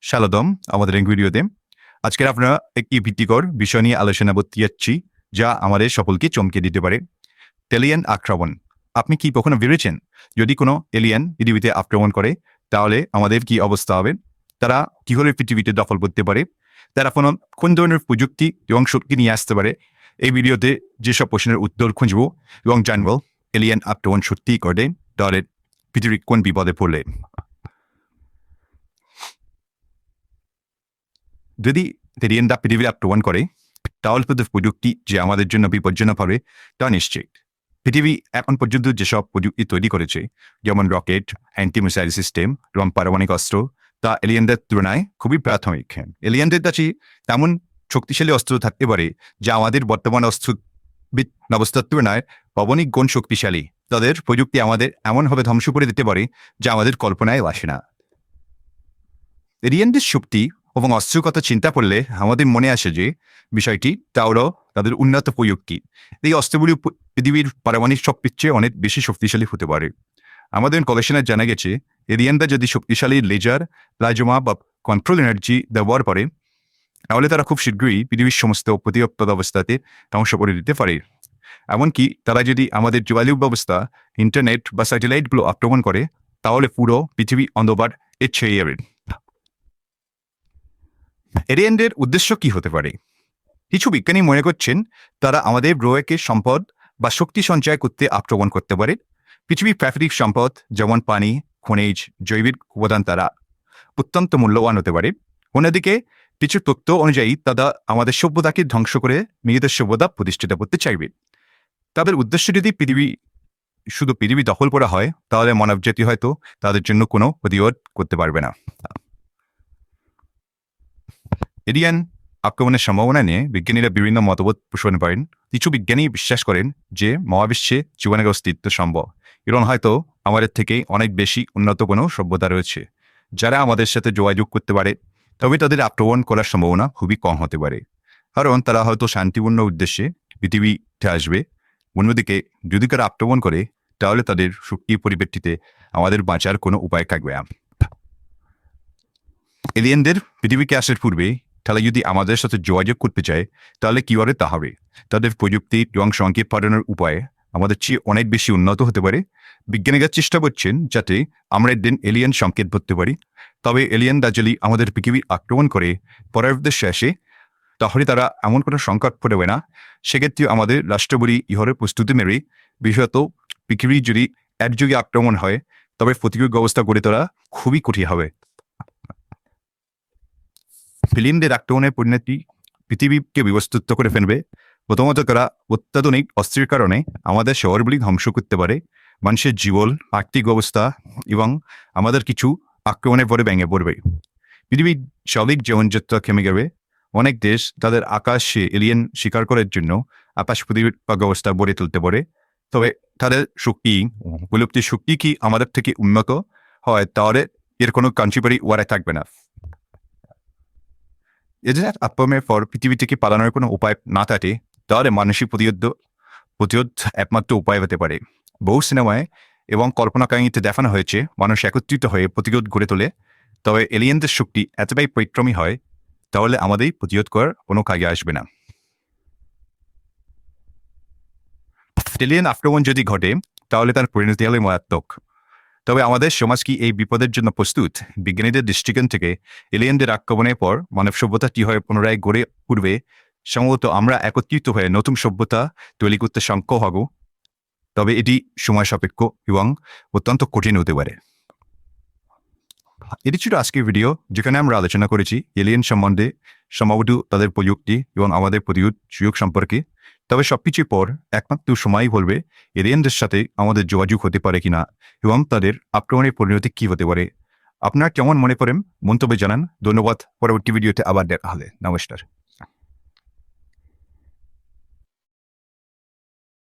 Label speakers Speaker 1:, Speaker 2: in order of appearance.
Speaker 1: স্বাগতম আমাদের এই ভিডিওতে। আজকের আমরা একটি ভীতিকর বিষয় নিয়ে আলোচনা করতে যাচ্ছি, যা আমাদের সকলকে চমকে দিতে পারে। এলিয়েন আক্রমণ। আপনি কি কখনো ভেবেছেন যদি কোনো এলিয়েন পৃথিবীতে আক্রমণ করে তাহলে আমাদের কি অবস্থা হবে? তারা কিভাবে পৃথিবীতে দখল করতে পারে? তারা কোন ধরনের প্রযুক্তি এবং শক্তি নিয়ে আসতে পারে? এই ভিডিওতে যেসব প্রশ্নের উত্তর খুঁজব এবং জানব এলিয়েন আক্রমণ সত্যিই করে তাহলে পৃথিবী কোন বিপদে পড়লে। যদি এলিয়েনরা পৃথিবী আক্রমণ করে তাহলে তাদের প্রযুক্তি যে আমাদের জন্য বিপজ্জনক হবে তা নিশ্চিত। পৃথিবী এখন পর্যন্ত যেসব প্রযুক্তি তৈরি করেছে, যেমন রকেট, অ্যান্টি মিসাইল সিস্টেম এবং পারমাণবিক অস্ত্র, তা এলিয়েনদের তুলনায় খুবই প্রাথমিক। এলিয়েনদের কাছে তেমন শক্তিশালী অস্ত্র থাকতে পারে যা আমাদের বর্তমান অস্ত্র ব্যবস্থার তুলনায় অবনিক গুণ শক্তিশালী। তাদের প্রযুক্তি আমাদের এমনভাবে ধ্বংস করে দিতে পারে যা আমাদের কল্পনায় আসে না। এলিয়েনদের শক্তি এবং অস্ত্রের কথা চিন্তা করলে আমাদের মনে আসে যে বিষয়টি তাওরাও তাদের উন্নত প্রযুক্তি। এই অস্ত্রগুলি পৃথিবীর পারমাণবিক শক্তির চেয়ে অনেক বেশি শক্তিশালী হতে পারে। আমাদের গবেষণায় জানা গেছে এলিয়েনরা যদি শক্তিশালী লেজার, প্লাজমা বা কন্ট্রোল এনার্জি ব্যবহার করে তাহলে তারা খুব শীঘ্রই পৃথিবীর সমস্ত প্রতিরক্ষা ব্যবস্থাতে ধ্বংস করে দিতে পারে। এমনকি তারা যদি আমাদের যোগাযোগ ব্যবস্থা, ইন্টারনেট বা স্যাটেলাইটগুলো আক্রমণ করে তাহলে পুরো পৃথিবী অন্ধকার ছেয়ে যাবে। এলিয়েনদের উদ্দেশ্য কি হতে পারে? কিছু বিজ্ঞানী মনে করছেন তারা আমাদের গ্রহকে সম্পদ বা শক্তি সঞ্চয় করতে আক্রমণ করতে পারে। পৃথিবীর প্রাকৃতিক সম্পদ যেমন পানি, খনিজ, জৈবিক উপাদান তারা অত্যন্ত মূল্যবান হতে পারে। অন্যদিকে কিছু তথ্য অনুযায়ী তারা আমাদের সভ্যতাকে ধ্বংস করে নিজেদের সভ্যতা প্রতিষ্ঠিত করতে চাইবে। তাদের উদ্দেশ্য যদি শুধু পৃথিবী দখল করা হয় তাহলে মানবজাতি হয়তো তাদের জন্য কোনো প্রতিরোধ করতে পারবে না। এলিয়েন আক্রমণের সম্ভাবনা নিয়ে বিজ্ঞানীরা বিভিন্ন মতবাদ পোষণ করেন। কিছু বিজ্ঞানী বিশ্বাস করেন যে মহাবিশ্বে জীবনের অস্তিত্ব সম্ভব এবং হয়তো আমাদের থেকে অনেক বেশি উন্নত কোনো সভ্যতা রয়েছে যারা আমাদের সাথে যোগাযোগ করতে পারে। তবে তাদের আক্রমণ করার সম্ভাবনা খুবই কম হতে পারে, কারণ তারা হয়তো শান্তিপূর্ণ উদ্দেশ্যে পৃথিবীতে আসবে। অন্যদিকে যদি তারা আক্রমণ করে তাহলে তাদের শক্তির পরিপ্রেক্ষিতে আমাদের বাঁচার কোনো উপায় থাকবে না। এলিয়েনদের পৃথিবীকে আসার পূর্বে তাহলে যদি আমাদের সাথে যোগাযোগ করতে চায় তাহলে কীভাবে তা হবে? তাদের প্রযুক্তি এবং সংকেত পাঠানোর উপায় আমাদের চেয়ে অনেক বেশি উন্নত হতে পারে। বিজ্ঞানীরা চেষ্টা করছেন যাতে আমরা একদিন এলিয়েন সংকেত ধরতে পারি। তবে এলিয়েনরা যদি আমাদের পৃথিবী আক্রমণ করে পরের উদ্দেশ্যে আসে তাহলে তারা এমন কোনো সংকট পড়বে না। সেক্ষেত্রে আমাদের রাষ্ট্রগুলি ইহরের প্রস্তুতি নেবে। বিশেষত পৃথিবী যদি একযোগে আক্রমণ হয় তবে প্রতিরোধ ব্যবস্থা গড়ে তোলা খুবই কঠিন হবে। এলিয়েনদের আক্রমণের পরিণতি পৃথিবীকে বিবস্ত্র করে ফেলবে। প্রথমত তারা অত্যাধুনিক অস্ত্রের কারণে আমাদের শহরগুলি ধ্বংস করতে পারে, মানুষের জীবন, আর্থিক অবস্থা এবং আমাদের কিছু আক্রমণের পরে ভেঙে পড়বে। পৃথিবীর স্বাভাবিক জীবনযাত্রা থেমে যাবে। অনেক দেশ তাদের আকাশে এলিয়েন শিকার করার জন্য আকাশ প্রতিরক্ষা ব্যবস্থা গড়ে তুলতে পারে। তবে তাদের উপলব্ধির শক্তি কি আমাদের থেকে উন্নত হয় তাহলে এর কোনো কার্যকরী ওয়ারে থাকবে না। এদের আক্রমণের পর পৃথিবী থেকে পালানোর কোনো উপায় না থাকে তাহলে মানসিক প্রতিরোধ একমাত্র উপায় হতে পারে। বহু সিনেমায় এবং কল্পনা কাহিনীতে দেখানো হয়েছে মানুষ একত্রিত হয়ে প্রতিরোধ গড়ে তোলে। তবে এলিয়েনদের শক্তি এতটাই পরিক্রমী হয় তাহলে আমাদের প্রতিরোধ করার কোনো কাজে আসবে না। এলিয়েন আক্রমণ যদি ঘটে তাহলে তার পরিণতি হলে মারাত্মক। তবে আমাদের সমাজ কি এই বিপদের জন্য প্রস্তুত? বিজ্ঞানীদের দৃষ্টিকোণ থেকে এলিয়েনদের আক্রমণের পর মানব সভ্যতা কীভাবে পুনরায় গড়ে উঠবে, সম্ভবত আমরা একত্রিত হয়ে নতুন সভ্যতা তৈরি করতে সক্ষম হব। তবে এটি সময় সাপেক্ষ এবং অত্যন্ত কঠিন হতে পারে। এটি ছিল আজকের ভিডিও, যেখানে আমরা আলোচনা করেছি এলিয়েন সম্বন্ধে, সম্ভবত তাদের প্রযুক্তি এবং আমাদের প্রতিরোধ সুযোগ সম্পর্কে। তবে সবকিছুর পর একমাত্র সময়ই বলবে এলিয়েনদের সাথে আমাদের যোগাযোগ হতে পারে কিনা এবং তাদের আক্রমণের পরিণতি কী হতে পারে। আপনার কেমন মনে করেন মন্তব্যে জানান। ধন্যবাদ। পরবর্তী ভিডিওতে আবার দেখা হবে। নমস্কার।